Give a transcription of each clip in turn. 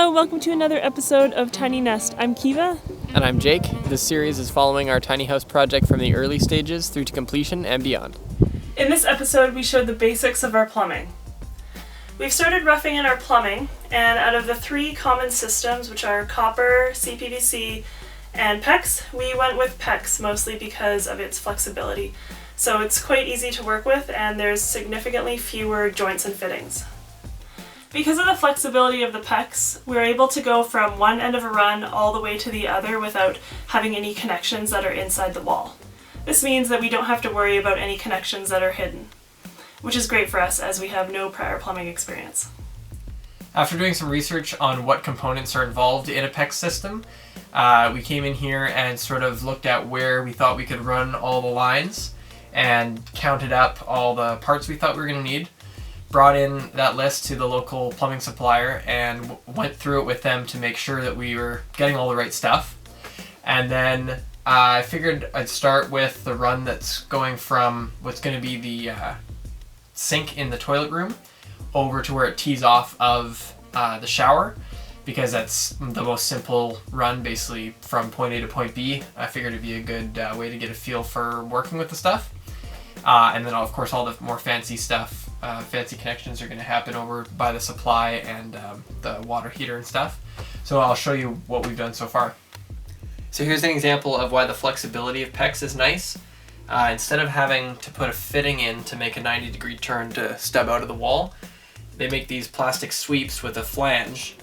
Hello, welcome to another episode of Tiny Nest. I'm Kiva. And I'm Jake. This series is following our tiny house project from the early stages through to completion and beyond. In this episode, we showed the basics of our plumbing. We've started roughing in our plumbing, and out of the three common systems, which are copper, CPVC, and PEX, we went with PEX mostly because of its flexibility. So it's quite easy to work with, and there's significantly fewer joints and fittings. Because of the flexibility of the PEX, we're able to go from one end of a run all the way to the other without having any connections that are inside the wall. This means that we don't have to worry about any connections that are hidden, which is great for us as we have no prior plumbing experience. After doing some research on what components are involved in a PEX system, we came in here and sort of looked at where we thought we could run all the lines and counted up all the parts we thought we were going to need. Brought in that list to the local plumbing supplier and went through it with them to make sure that we were getting all the right stuff. And then I figured I'd start with the run that's going from what's going to be the sink in the toilet room over to where it tees off of the shower, because that's the most simple run, basically from point A to point B. I figured it'd be a good way to get a feel for working with the stuff. And then of course all the more fancy stuff, fancy connections are going to happen over by the supply and the water heater and stuff. So I'll show you what we've done so far. So here's an example of why the flexibility of PEX is nice. Instead of having to put a fitting in to make a 90-degree turn to stub out of the wall, they make these plastic sweeps with a flange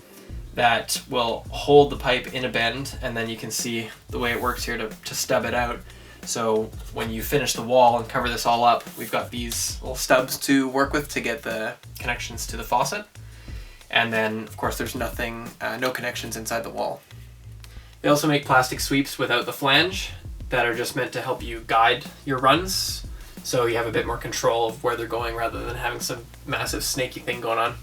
that will hold the pipe in a bend, and then you can see the way it works here to stub it out. So when you finish the wall and cover this all up, we've got these little stubs to work with to get the connections to the faucet. And then, of course, there's no connections inside the wall. They also make plastic sweeps without the flange that are just meant to help you guide your runs, so you have a bit more control of where they're going rather than having some massive snaky thing going on.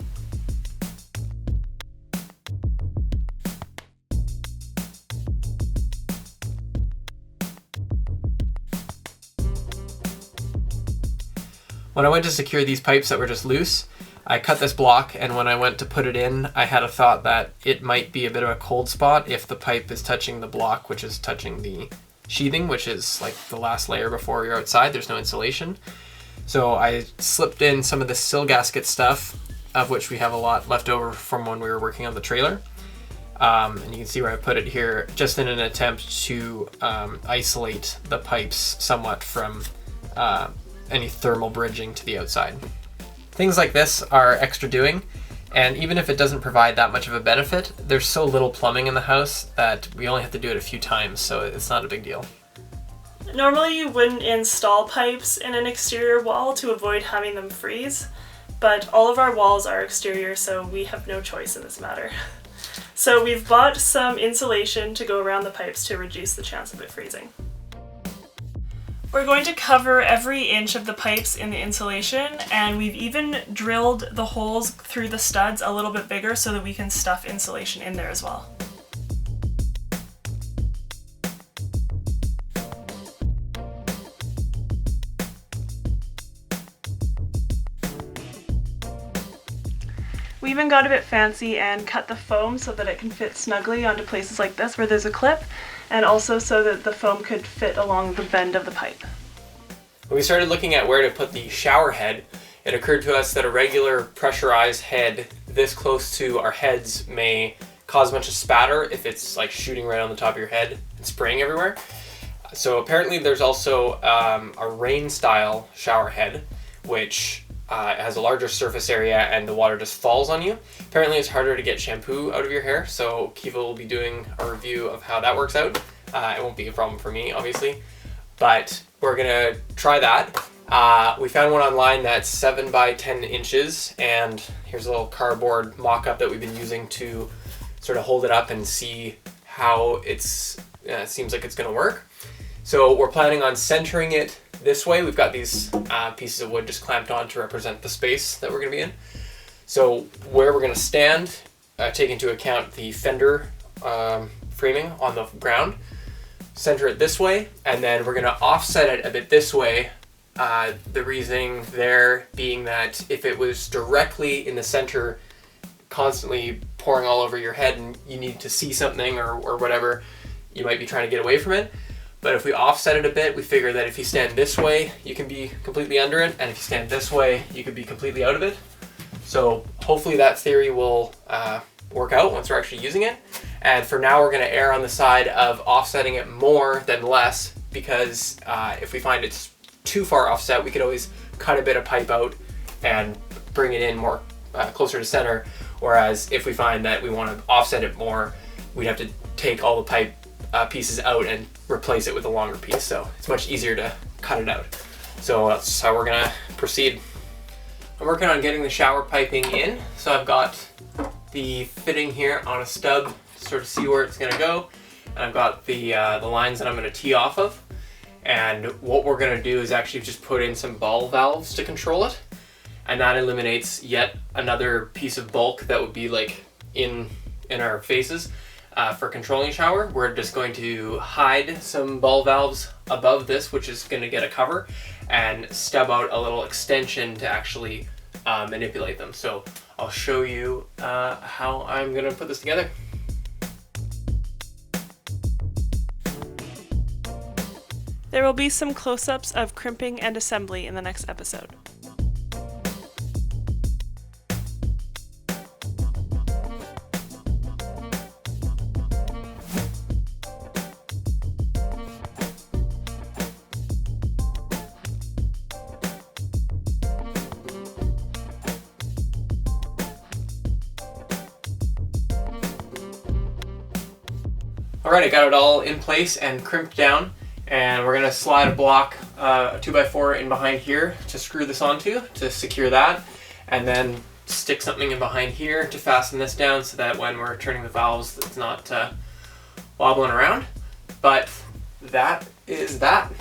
When I went to secure these pipes that were just loose, I cut this block, and when I went to put it in, I had a thought that it might be a bit of a cold spot if the pipe is touching the block, which is touching the sheathing, which is like the last layer before you're outside. There's no insulation. So I slipped in some of the sill gasket stuff, of which we have a lot left over from when we were working on the trailer. And you can see where I put it here, just in an attempt to isolate the pipes somewhat from any thermal bridging to the outside. Things like this are extra doing, and even if it doesn't provide that much of a benefit, there's so little plumbing in the house that we only have to do it a few times, so it's not a big deal. Normally you wouldn't install pipes in an exterior wall to avoid having them freeze, but all of our walls are exterior, so we have no choice in this matter. So we've bought some insulation to go around the pipes to reduce the chance of it freezing. We're going to cover every inch of the pipes in the insulation, and we've even drilled the holes through the studs a little bit bigger so that we can stuff insulation in there as well. We even got a bit fancy and cut the foam so that it can fit snugly onto places like this where there's a clip, and also so that the foam could fit along the bend of the pipe. When we started looking at where to put the shower head, it occurred to us that a regular pressurized head this close to our heads may cause a bunch of spatter if it's like shooting right on the top of your head and spraying everywhere. So apparently there's also a rain style shower head, which has a larger surface area and the water just falls on you. Apparently it's harder to get shampoo out of your hair, so Kiva will be doing a review of how that works out. It won't be a problem for me, obviously, but we're gonna try that. We found one online that's 7 by 10 inches, and here's a little cardboard mock-up that we've been using to sort of hold it up and see how it seems like it's gonna work. So we're planning on centering it this way. We've got these pieces of wood just clamped on to represent the space that we're going to be in. So where we're going to stand, take into account the fender framing on the ground, center it this way, and then we're going to offset it a bit this way. The reasoning there being that if it was directly in the center, constantly pouring all over your head and you need to see something or whatever, you might be trying to get away from it. But if we offset it a bit, we figure that if you stand this way, you can be completely under it, and if you stand this way, you could be completely out of it. So hopefully that theory will work out once we're actually using it. And for now, we're going to err on the side of offsetting it more than less, because if we find it's too far offset, we could always cut a bit of pipe out and bring it in more closer to center. Whereas if we find that we want to offset it more, we'd have to take all the pipe pieces out and replace it with a longer piece. So it's much easier to cut it out. So that's how we're gonna proceed. I'm working on getting the shower piping in. So I've got the fitting here on a stub to sort of see where it's gonna go. And I've got the lines that I'm gonna tee off of. And what we're gonna do is actually just put in some ball valves to control it. And that eliminates yet another piece of bulk that would be like in our faces. For controlling shower, we're just going to hide some ball valves above this, which is going to get a cover, and stub out a little extension to actually manipulate them. So I'll show you how I'm going to put this together. There will be some close-ups of crimping and assembly in the next episode. Alright, I got it all in place and crimped down, and we're going to slide a block, a 2x4 in behind here to screw this onto to secure that, and then stick something in behind here to fasten this down so that when we're turning the valves it's not wobbling around. But that is that.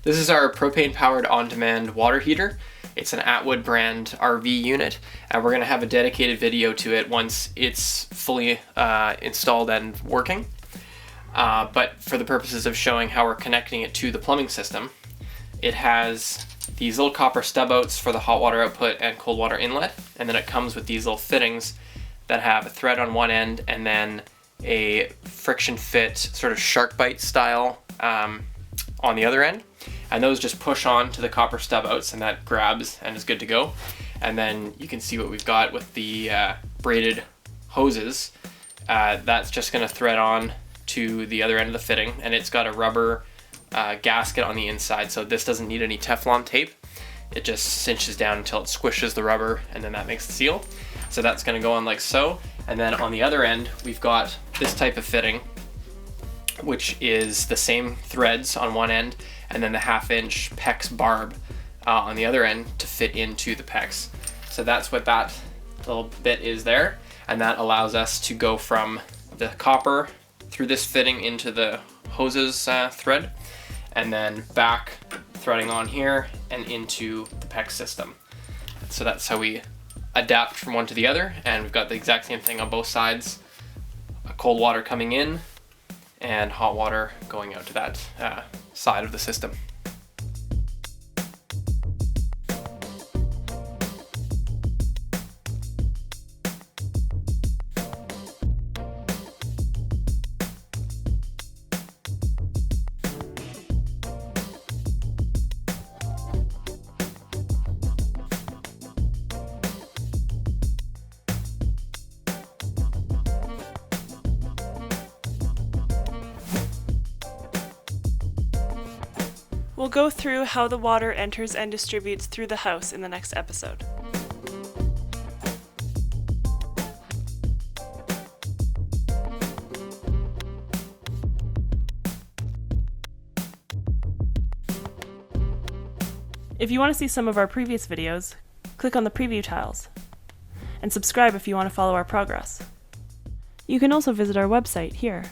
This is our propane powered on-demand water heater. It's an Atwood brand RV unit, and we're going to have a dedicated video to it once it's fully installed and working. But for the purposes of showing how we're connecting it to the plumbing system, it has these little copper stub outs for the hot water output and cold water inlet, and then it comes with these little fittings that have a thread on one end and then a friction fit sort of shark bite style on the other end. And those just push on to the copper stub outs, and that grabs and is good to go. And then you can see what we've got with the braided hoses. That's just going to thread on to the other end of the fitting, and it's got a rubber gasket on the inside, so this doesn't need any Teflon tape. It just cinches down until it squishes the rubber, and then that makes the seal. So that's going to go on like so. And then on the other end, we've got this type of fitting, which is the same threads on one end, and then the 1/2-inch PEX barb on the other end to fit into the PEX. So that's what that little bit is there, and that allows us to go from the copper through this fitting into the hoses thread, and then back threading on here and into the PEX system. So that's how we adapt from one to the other, and we've got the exact same thing on both sides. Cold water coming in and hot water going out to that side of the system. We'll go through how the water enters and distributes through the house in the next episode. If you want to see some of our previous videos, click on the preview tiles, and subscribe if you want to follow our progress. You can also visit our website here.